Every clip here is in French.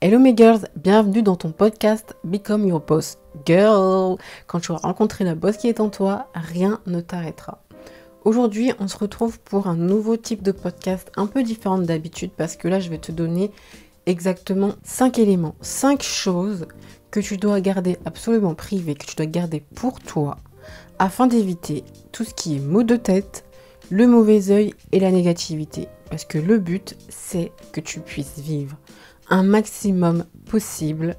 Hello mes girls, bienvenue dans ton podcast Become Your Boss Girl. Quand tu auras rencontré la boss qui est en toi, rien ne t'arrêtera. Aujourd'hui, on se retrouve pour un nouveau type de podcast un peu différent d'habitude parce que là, je vais te donner exactement 5 éléments, 5 choses que tu dois garder absolument privées, que tu dois garder pour toi afin d'éviter tout ce qui est maux de tête, le mauvais œil et la négativité. Parce que le but, c'est que tu puisses vivre un maximum possible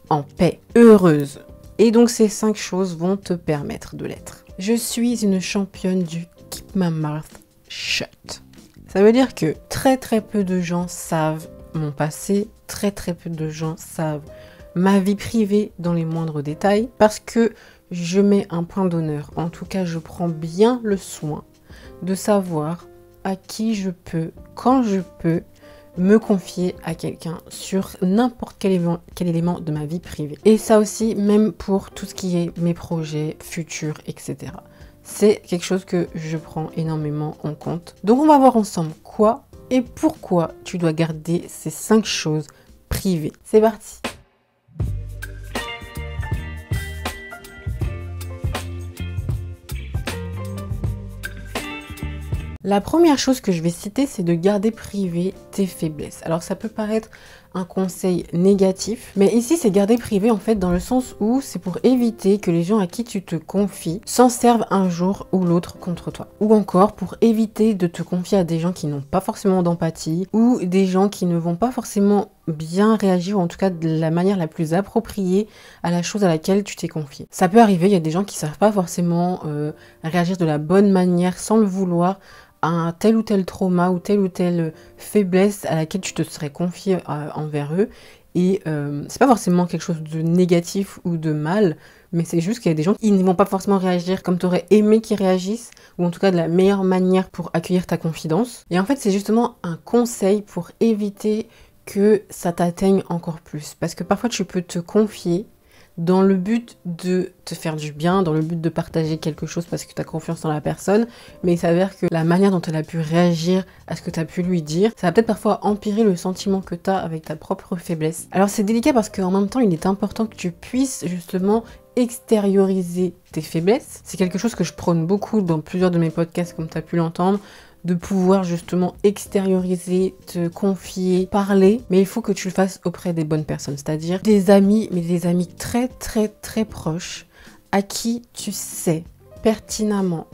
en paix, heureuse. Et donc ces 5 choses vont te permettre de l'être. Je suis une championne du Keep My Mouth Shut. Ça veut dire que très peu de gens savent mon passé, très peu de gens savent ma vie privée dans les moindres détails, parce que je mets un point d'honneur. En tout cas, je prends bien le soin de savoir à qui je peux, quand je peux, me confier à quelqu'un sur n'importe quel élément de ma vie privée. Et ça aussi, même pour tout ce qui est mes projets futurs, etc. C'est quelque chose que je prends énormément en compte. Donc on va voir ensemble quoi et pourquoi tu dois garder ces 5 choses privées. C'est parti! La première chose que je vais citer, c'est de garder privé tes faiblesses. Alors ça peut paraître un conseil négatif, mais ici c'est garder privé en fait dans le sens où c'est pour éviter que les gens à qui tu te confies s'en servent un jour ou l'autre contre toi. Ou encore pour éviter de te confier à des gens qui n'ont pas forcément d'empathie ou des gens qui ne vont pas forcément bien réagir, ou en tout cas de la manière la plus appropriée à la chose à laquelle tu t'es confié. Ça peut arriver, il y a des gens qui savent pas forcément réagir de la bonne manière sans le vouloir à un tel ou tel trauma ou telle faiblesse à laquelle tu te serais confié envers eux. Et c'est pas forcément quelque chose de négatif ou de mal, mais c'est juste qu'il y a des gens qui ne vont pas forcément réagir comme tu aurais aimé qu'ils réagissent, ou en tout cas de la meilleure manière pour accueillir ta confidence. Et en fait, c'est justement un conseil pour éviter que ça t'atteigne encore plus. Parce que parfois, tu peux te confier dans le but de te faire du bien, dans le but de partager quelque chose parce que tu as confiance dans la personne, mais il s'avère que la manière dont elle a pu réagir à ce que tu as pu lui dire, ça va peut-être parfois empirer le sentiment que tu as avec ta propre faiblesse. Alors c'est délicat parce qu'en même temps, il est important que tu puisses justement extérioriser tes faiblesses. C'est quelque chose que je prône beaucoup dans plusieurs de mes podcasts, comme tu as pu l'entendre, de pouvoir justement extérioriser, te confier, parler, mais il faut que tu le fasses auprès des bonnes personnes, c'est-à-dire des amis, mais des amis très proches, à qui tu sais pertinemment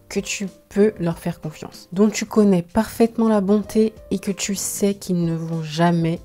que tu peux leur faire confiance, dont tu connais parfaitement la bonté et que tu sais qu'ils ne vont jamais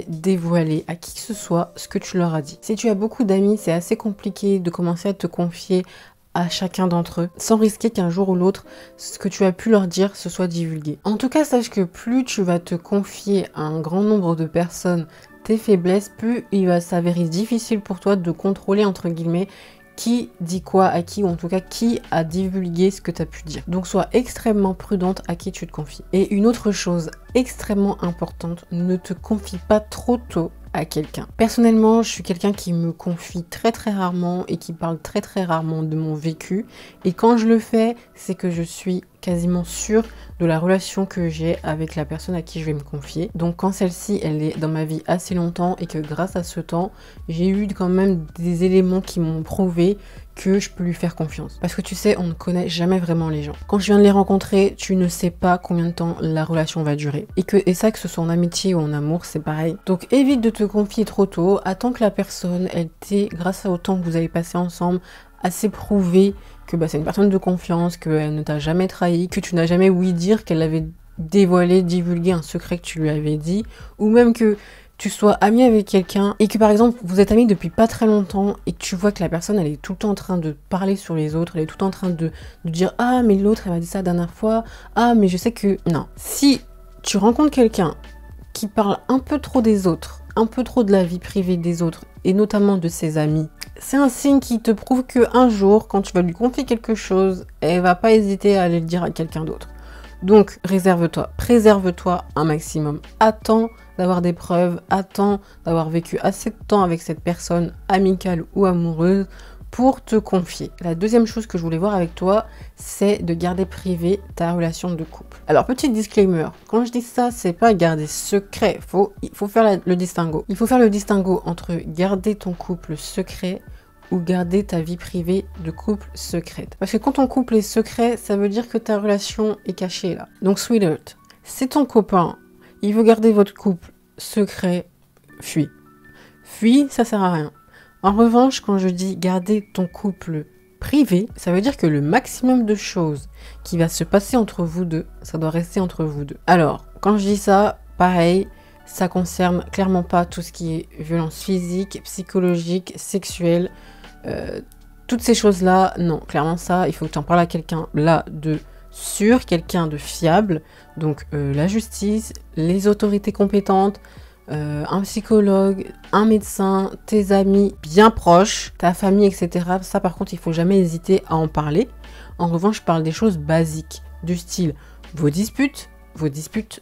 dévoiler à qui que ce soit ce que tu leur as dit. Si tu as beaucoup d'amis, c'est assez compliqué de commencer à te confier à chacun d'entre eux, sans risquer qu'un jour ou l'autre, ce que tu as pu leur dire se soit divulgué. En tout cas, sache que plus tu vas te confier à un grand nombre de personnes tes faiblesses, plus il va s'avérer difficile pour toi de contrôler, entre guillemets, qui dit quoi à qui, ou en tout cas qui a divulgué ce que tu as pu dire. Donc sois extrêmement prudente à qui tu te confies. Et une autre chose extrêmement importante, ne te confie pas trop tôt à quelqu'un. Personnellement, je suis quelqu'un qui me confie très rarement et qui parle très rarement de mon vécu. Et quand je le fais, c'est que je suis quasiment sûre de la relation que j'ai avec la personne à qui je vais me confier. Donc quand celle-ci, elle est dans ma vie assez longtemps et que grâce à ce temps, j'ai eu quand même des éléments qui m'ont prouvé que je peux lui faire confiance. Parce que tu sais, on ne connaît jamais vraiment les gens. Quand je viens de les rencontrer, tu ne sais pas combien de temps la relation va durer. Et ça, que ce soit en amitié ou en amour, c'est pareil. Donc évite de te confier trop tôt. Attends que la personne, elle t'ait, grâce au temps que vous avez passé ensemble, assez prouvé que c'est une personne de confiance, qu'elle ne t'a jamais trahi, que tu n'as jamais ouï dire qu'elle avait dévoilé, divulgué un secret que tu lui avais dit, ou même que tu sois ami avec quelqu'un et que par exemple vous êtes amis depuis pas très longtemps et que tu vois que la personne elle est tout le temps en train de parler sur les autres, elle est tout le temps en train de dire « Ah mais l'autre elle m'a dit ça la dernière fois, ah mais je sais que... » Non, si tu rencontres quelqu'un qui parle un peu trop des autres, un peu trop de la vie privée des autres et notamment de ses amis, c'est un signe qui te prouve qu'un jour, quand tu vas lui confier quelque chose, elle va pas hésiter à aller le dire à quelqu'un d'autre. Donc, réserve-toi, préserve-toi un maximum. Attends d'avoir des preuves, attends d'avoir vécu assez de temps avec cette personne, amicale ou amoureuse, pour te confier. La deuxième chose que je voulais voir avec toi, c'est de garder privé ta relation de couple. Alors, petit disclaimer, quand je dis ça, c'est pas garder secret, il faut faire le distinguo. Il faut faire le distinguo entre garder ton couple secret ou garder ta vie privée de couple secrète. Parce que quand ton couple est secret, ça veut dire que ta relation est cachée là. Donc, sweetheart, si ton copain, il veut garder votre couple secret, fuis. Fuis, ça sert à rien. En revanche, quand je dis garder ton couple privé, ça veut dire que le maximum de choses qui va se passer entre vous deux, ça doit rester entre vous deux. Alors, quand je dis ça, pareil, ça concerne clairement pas tout ce qui est violence physique, psychologique, sexuelle, toutes ces choses-là, non, clairement ça, il faut que tu en parles à quelqu'un là de sûr, quelqu'un de fiable, donc la justice, les autorités compétentes, un psychologue, un médecin, tes amis bien proches, ta famille, etc. Ça par contre, il faut jamais hésiter à en parler. En revanche, je parle des choses basiques, du style vos disputes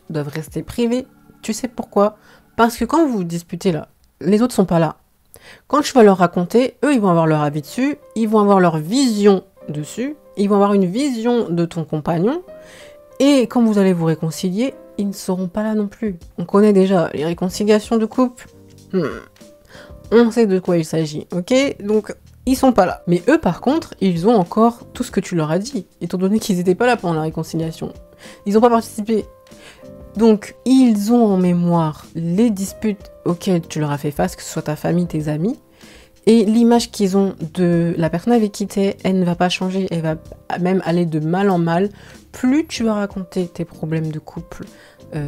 doivent rester privées. Tu sais pourquoi? Parce que quand vous vous disputez là, les autres sont pas là. Quand tu vas leur raconter, eux, ils vont avoir leur avis dessus, ils vont avoir leur vision dessus, ils vont avoir une vision de ton compagnon, et quand vous allez vous réconcilier, ils ne seront pas là non plus. On connaît déjà les réconciliations de couple. On sait de quoi il s'agit, ok? Donc, ils sont pas là. Mais eux, par contre, ils ont encore tout ce que tu leur as dit, étant donné qu'ils n'étaient pas là pendant la réconciliation. Ils n'ont pas participé. Donc, ils ont en mémoire les disputes auxquelles tu leur as fait face, que ce soit ta famille, tes amis, et l'image qu'ils ont de la personne avec qui t'es, elle ne va pas changer, elle va même aller de mal en mal. Plus tu vas raconter tes problèmes de couple,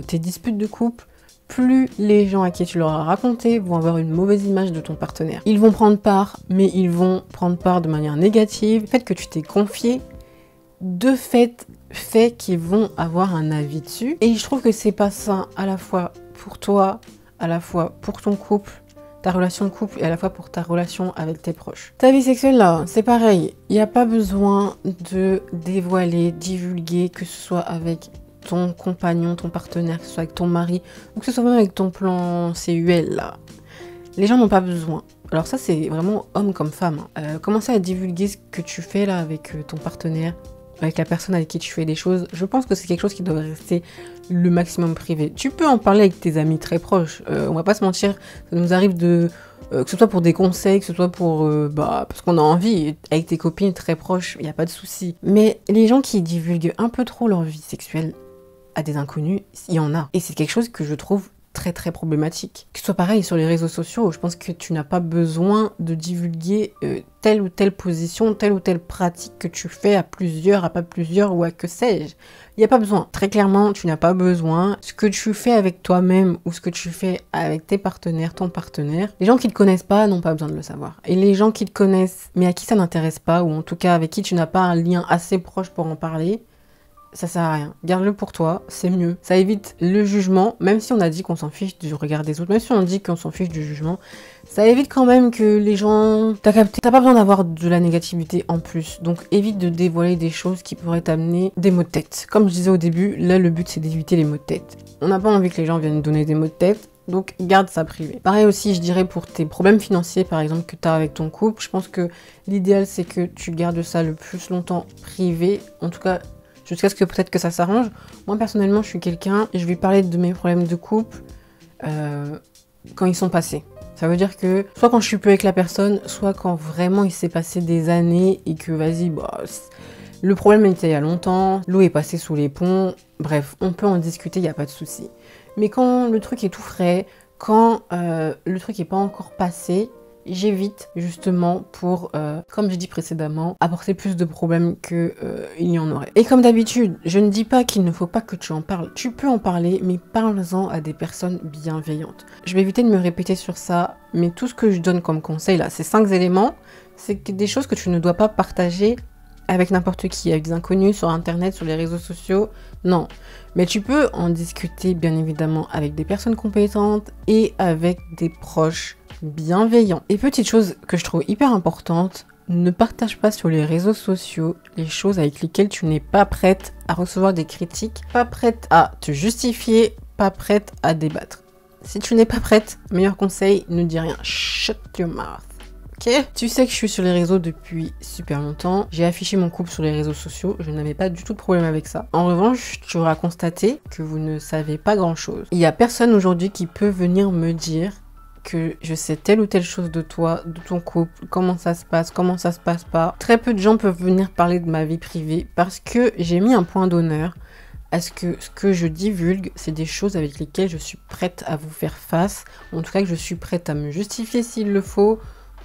tes disputes de couple, plus les gens à qui tu leur as raconté vont avoir une mauvaise image de ton partenaire. Ils vont prendre part, mais ils vont prendre part de manière négative. Le fait que tu t'es confié, de fait qu'ils vont avoir un avis dessus. Et je trouve que c'est pas sain à la fois pour toi, à la fois pour ton couple, ta relation de couple et à la fois pour ta relation avec tes proches. Ta vie sexuelle là, c'est pareil. Il n'y a pas besoin de dévoiler, divulguer, que ce soit avec ton compagnon, ton partenaire, que ce soit avec ton mari, ou que ce soit même avec ton plan CUL là. Les gens n'ont pas besoin. Alors ça c'est vraiment homme comme femme. Commencer à divulguer ce que tu fais là avec ton partenaire, avec la personne avec qui tu fais des choses, je pense que c'est quelque chose qui doit rester le maximum privé. Tu peux en parler avec tes amis très proches, on va pas se mentir, ça nous arrive de... que ce soit pour des conseils, que ce soit pour... parce qu'on a envie, avec tes copines très proches, il n'y a pas de souci. Mais les gens qui divulguent un peu trop leur vie sexuelle à des inconnus, il y en a. Et c'est quelque chose que je trouve très très problématique. Que ce soit pareil sur les réseaux sociaux, je pense que tu n'as pas besoin de divulguer telle ou telle position, telle ou telle pratique que tu fais à plusieurs, à pas plusieurs ou à que sais-je. Il n'y a pas besoin. Très clairement, tu n'as pas besoin. Ce que tu fais avec toi-même ou ce que tu fais avec tes partenaires, ton partenaire, les gens qui ne te connaissent pas n'ont pas besoin de le savoir. Et les gens qui te connaissent, mais à qui ça n'intéresse pas, ou en tout cas avec qui tu n'as pas un lien assez proche pour en parler, ça sert à rien. Garde-le pour toi, c'est mieux. Ça évite le jugement, même si on a dit qu'on s'en fiche du regard des autres, même si on dit qu'on s'en fiche du jugement, ça évite quand même que les gens... T'as capté, t'as pas besoin d'avoir de la négativité en plus, donc évite de dévoiler des choses qui pourraient t'amener des maux de tête. Comme je disais au début, là le but c'est d'éviter les maux de tête. On n'a pas envie que les gens viennent donner des maux de tête, donc garde ça privé. Pareil aussi, je dirais pour tes problèmes financiers par exemple que tu as avec ton couple, je pense que l'idéal c'est que tu gardes ça le plus longtemps privé, en tout cas jusqu'à ce que peut-être que ça s'arrange. Moi personnellement je suis quelqu'un, je vais parler de mes problèmes de couple quand ils sont passés. Ça veut dire que soit quand je suis plus avec la personne, soit quand vraiment il s'est passé des années et que vas-y, le problème était il y a longtemps, l'eau est passée sous les ponts, bref, on peut en discuter, il n'y a pas de souci. Mais quand le truc est tout frais, quand le truc n'est pas encore passé, j'évite justement pour, comme j'ai dit précédemment, apporter plus de problèmes qu'il y en aurait. Et comme d'habitude, je ne dis pas qu'il ne faut pas que tu en parles. Tu peux en parler, mais parle-en à des personnes bienveillantes. Je vais éviter de me répéter sur ça, mais tout ce que je donne comme conseil là, ces 5 éléments, c'est des choses que tu ne dois pas partager avec n'importe qui, avec des inconnus sur internet, sur les réseaux sociaux, non. Mais tu peux en discuter bien évidemment avec des personnes compétentes et avec des proches bienveillants. Et petite chose que je trouve hyper importante, ne partage pas sur les réseaux sociaux les choses avec lesquelles tu n'es pas prête à recevoir des critiques, pas prête à te justifier, pas prête à débattre. Si tu n'es pas prête, meilleur conseil, ne dis rien. Shut your mouth. ok? Tu sais que je suis sur les réseaux depuis super longtemps. J'ai affiché mon couple sur les réseaux sociaux. Je n'avais pas du tout de problème avec ça. En revanche, tu auras constaté que vous ne savez pas grand-chose. Il y a personne aujourd'hui qui peut venir me dire que je sais telle ou telle chose de toi, de ton couple, comment ça se passe pas. Très peu de gens peuvent venir parler de ma vie privée parce que j'ai mis un point d'honneur à ce que je divulgue, c'est des choses avec lesquelles je suis prête à vous faire face, en tout cas que je suis prête à me justifier s'il le faut,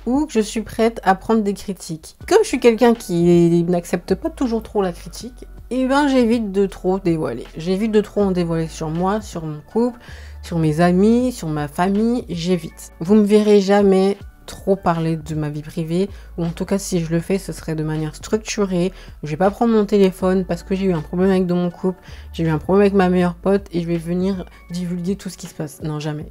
ou que je suis prête à prendre des critiques. Comme je suis quelqu'un qui n'accepte pas toujours trop la critique, et ben j'évite de trop dévoiler. J'évite de trop en dévoiler sur moi, sur mon couple, sur mes amis, sur ma famille, j'évite. Vous me verrez jamais trop parler de ma vie privée, ou en tout cas si je le fais ce serait de manière structurée. Je vais pas prendre mon téléphone parce que j'ai eu un problème avec mon couple, j'ai eu un problème avec ma meilleure pote et je vais venir divulguer tout ce qui se passe. Non, jamais.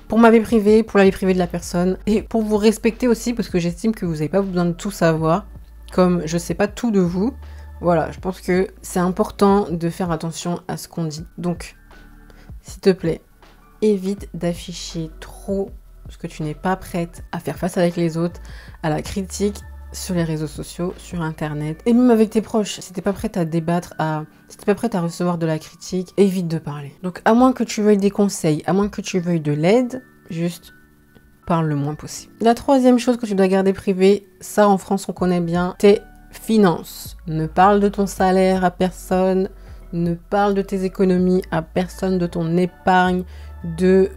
Pour ma vie privée, pour la vie privée de la personne et pour vous respecter aussi parce que j'estime que vous n'avez pas besoin de tout savoir, comme je sais pas tout de vous. Voilà, je pense que c'est important de faire attention à ce qu'on dit. Donc, s'il te plaît, évite d'afficher trop parce que tu n'es pas prête à faire face avec les autres, à la critique sur les réseaux sociaux, sur internet, et même avec tes proches. Si t'es pas prête à débattre, si t'es pas prête à recevoir de la critique, évite de parler. Donc à moins que tu veuilles des conseils, à moins que tu veuilles de l'aide, juste parle le moins possible. La troisième chose que tu dois garder privée, ça en France on connaît bien, tes finances. Ne parle de ton salaire à personne, ne parle de tes économies à personne, de ton épargne, de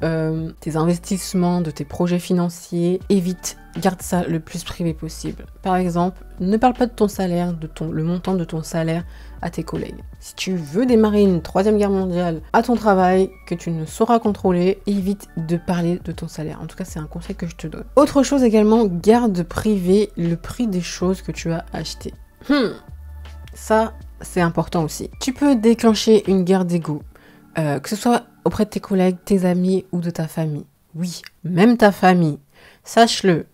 tes investissements, de tes projets financiers. Évite, garde ça le plus privé possible. Par exemple, ne parle pas de ton salaire, le montant de ton salaire à tes collègues. Si tu veux démarrer une troisième guerre mondiale à ton travail que tu ne sauras contrôler, évite de parler de ton salaire. En tout cas, c'est un conseil que je te donne. Autre chose également, garde privé le prix des choses que tu as achetées. Ça, c'est important aussi. Tu peux déclencher une guerre d'ego, que ce soit auprès de tes collègues, tes amis ou de ta famille. Oui, même ta famille. Sache-le,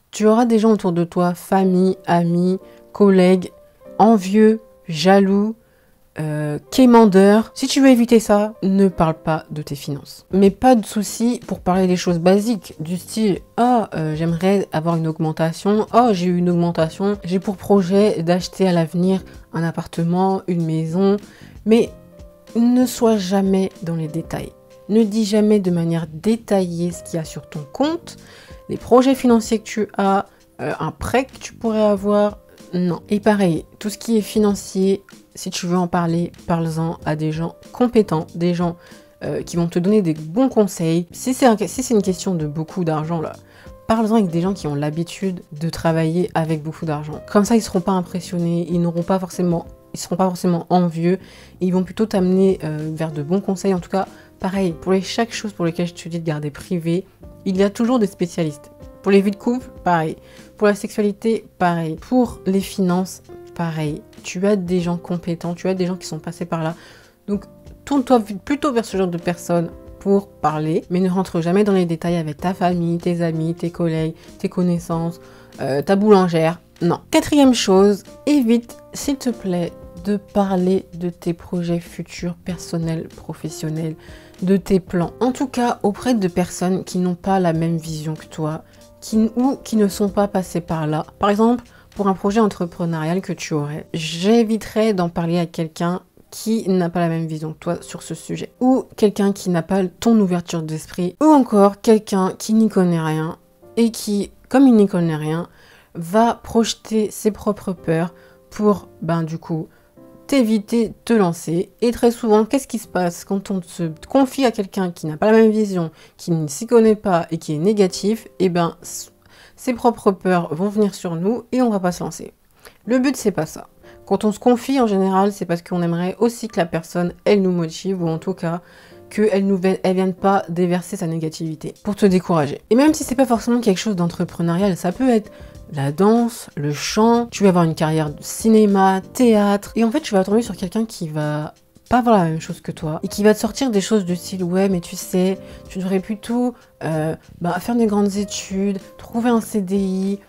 tu auras des gens autour de toi, famille, amis, collègues, envieux, jaloux, quémandeurs. Si tu veux éviter ça, ne parle pas de tes finances. Mais pas de souci pour parler des choses basiques, du style « Oh, j'aimerais avoir une augmentation. Oh, j'ai eu une augmentation. J'ai pour projet d'acheter à l'avenir un appartement, une maison. » Mais ne sois jamais dans les détails. Ne dis jamais de manière détaillée ce qu'il y a sur ton compte, les projets financiers que tu as, un prêt que tu pourrais avoir. Non. Et pareil, tout ce qui est financier, si tu veux en parler, parle-en à des gens compétents, des gens qui vont te donner des bons conseils. Si c'est une question de beaucoup d'argent, là, parle-en avec des gens qui ont l'habitude de travailler avec beaucoup d'argent. Comme ça, ils ne seront pas impressionnés, ils seront pas forcément envieux, et ils vont plutôt t'amener vers de bons conseils. En tout cas, pareil, pour chaque chose pour laquelle je te dis de garder privé, il y a toujours des spécialistes. Pour les vies de couple, pareil. Pour la sexualité, pareil. Pour les finances, pareil. Tu as des gens compétents, tu as des gens qui sont passés par là. Donc, tourne-toi plutôt vers ce genre de personnes pour parler, mais ne rentre jamais dans les détails avec ta famille, tes amis, tes collègues, tes connaissances, ta boulangère. Non. Quatrième chose, évite, s'il te plaît, de parler de tes projets futurs, personnels, professionnels, de tes plans. En tout cas, auprès de personnes qui n'ont pas la même vision que toi, ou qui ne sont pas passées par là. Par exemple, pour un projet entrepreneurial que tu aurais, j'éviterais d'en parler à quelqu'un qui n'a pas la même vision que toi sur ce sujet. Ou quelqu'un qui n'a pas ton ouverture d'esprit. Ou encore quelqu'un qui n'y connaît rien et qui, comme il n'y connaît rien, va projeter ses propres peurs pour, du coup, t'éviter de te lancer. Et très souvent, qu'est-ce qui se passe quand on se confie à quelqu'un qui n'a pas la même vision, qui ne s'y connaît pas et qui est négatif? Ses propres peurs vont venir sur nous et on va pas se lancer. Le but, c'est pas ça. Quand on se confie, en général, c'est parce qu'on aimerait aussi que la personne, elle nous motive, ou en tout cas, qu'elle vienne pas déverser sa négativité pour te décourager. Et même si c'est pas forcément quelque chose d'entrepreneurial, ça peut être la danse, le chant, tu vas avoir une carrière de cinéma, théâtre, et en fait tu vas tomber sur quelqu'un qui va pas voir la même chose que toi, et qui va te sortir des choses du style « Ouais, mais tu sais, tu devrais plutôt faire des grandes études, trouver un CDI,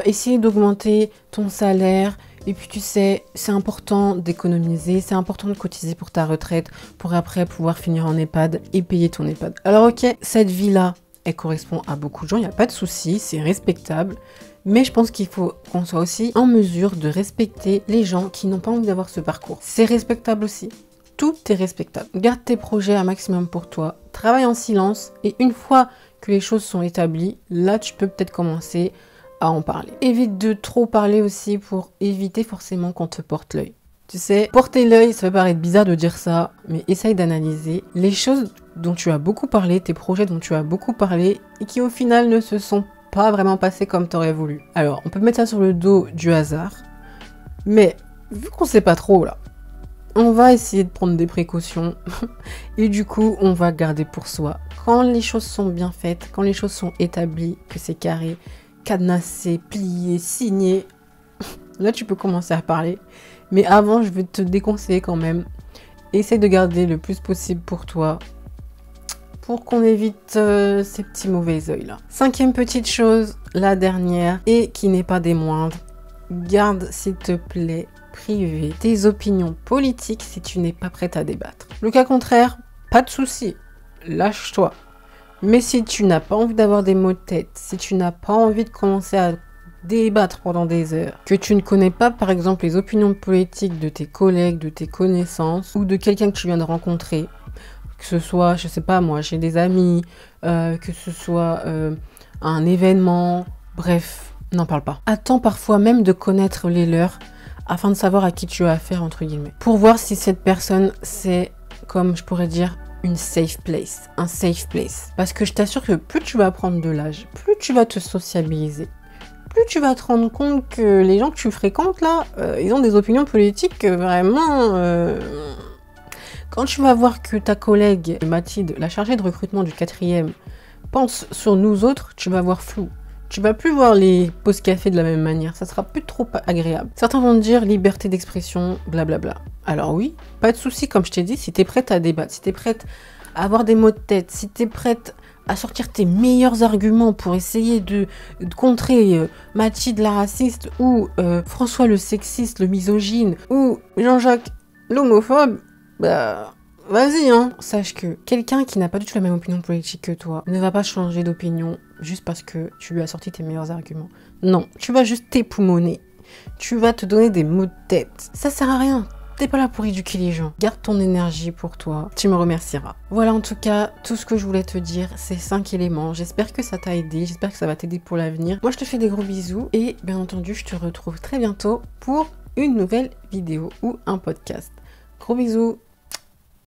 essayer d'augmenter ton salaire, et puis tu sais, c'est important d'économiser, c'est important de cotiser pour ta retraite, pour après pouvoir finir en EHPAD et payer ton EHPAD. » Alors ok, cette vie-là, elle correspond à beaucoup de gens, il n'y a pas de souci, c'est respectable. Mais je pense qu'il faut qu'on soit aussi en mesure de respecter les gens qui n'ont pas envie d'avoir ce parcours. C'est respectable aussi. Tout est respectable. Garde tes projets un maximum pour toi. Travaille en silence. Et une fois que les choses sont établies, là, tu peux peut-être commencer à en parler. Évite de trop parler aussi pour éviter forcément qu'on te porte l'œil. Tu sais, porter l'œil, ça peut paraître bizarre de dire ça, mais essaye d'analyser les choses dont tu as beaucoup parlé, tes projets dont tu as beaucoup parlé, et qui au final ne se sont pas vraiment passés comme tu aurais voulu. Alors, on peut mettre ça sur le dos du hasard, mais vu qu'on sait pas trop là, on va essayer de prendre des précautions, et du coup, on va garder pour soi. Quand les choses sont bien faites, quand les choses sont établies, que c'est carré, cadenassé, plié, signé, là tu peux commencer à parler. Mais avant, je vais te déconseiller quand même. Essaye de garder le plus possible pour toi, pour qu'on évite ces petits mauvais oeils là. 5e petite chose, la dernière, et qui n'est pas des moindres. Garde s'il te plaît privé tes opinions politiques si tu n'es pas prête à débattre. Le cas contraire, pas de souci, lâche-toi. Mais si tu n'as pas envie d'avoir des maux de tête, si tu n'as pas envie de commencer à débattre pendant des heures, que tu ne connais pas par exemple les opinions politiques de tes collègues, de tes connaissances ou de quelqu'un que tu viens de rencontrer, que ce soit, je sais pas moi, chez des amis, que ce soit un événement, bref, n'en parle pas. Attends parfois même de connaître les leurs afin de savoir à qui tu as affaire entre guillemets, pour voir si cette personne c'est, comme je pourrais dire, une safe place, un safe place. Parce que je t'assure que plus tu vas prendre de l'âge, plus tu vas te sociabiliser, plus tu vas te rendre compte que les gens que tu fréquentes là, ils ont des opinions politiques vraiment... Quand tu vas voir que ta collègue Mathilde, la chargée de recrutement du 4e, pense sur nous autres, tu vas voir flou. Tu vas plus voir les pauses café de la même manière, ça sera plus trop agréable. Certains vont te dire liberté d'expression, blablabla. Alors oui, pas de souci, comme je t'ai dit, si t'es prête à débattre, si t'es prête à avoir des maux de tête, si t'es prête à sortir tes meilleurs arguments pour essayer de contrer Mathilde la raciste ou François le sexiste, le misogyne ou Jean-Jacques l'homophobe, bah vas-y hein. Sache que quelqu'un qui n'a pas du tout la même opinion politique que toi ne va pas changer d'opinion juste parce que tu lui as sorti tes meilleurs arguments. Non, tu vas juste t'époumoner. Tu vas te donner des maux de tête. Ça sert à rien. T'es pas là pour éduquer les gens. Garde ton énergie pour toi. Tu me remercieras. Voilà en tout cas, tout ce que je voulais te dire, ces 5 éléments. J'espère que ça t'a aidé. J'espère que ça va t'aider pour l'avenir. Moi, je te fais des gros bisous. Et bien entendu, je te retrouve très bientôt pour une nouvelle vidéo ou un podcast. Gros bisous.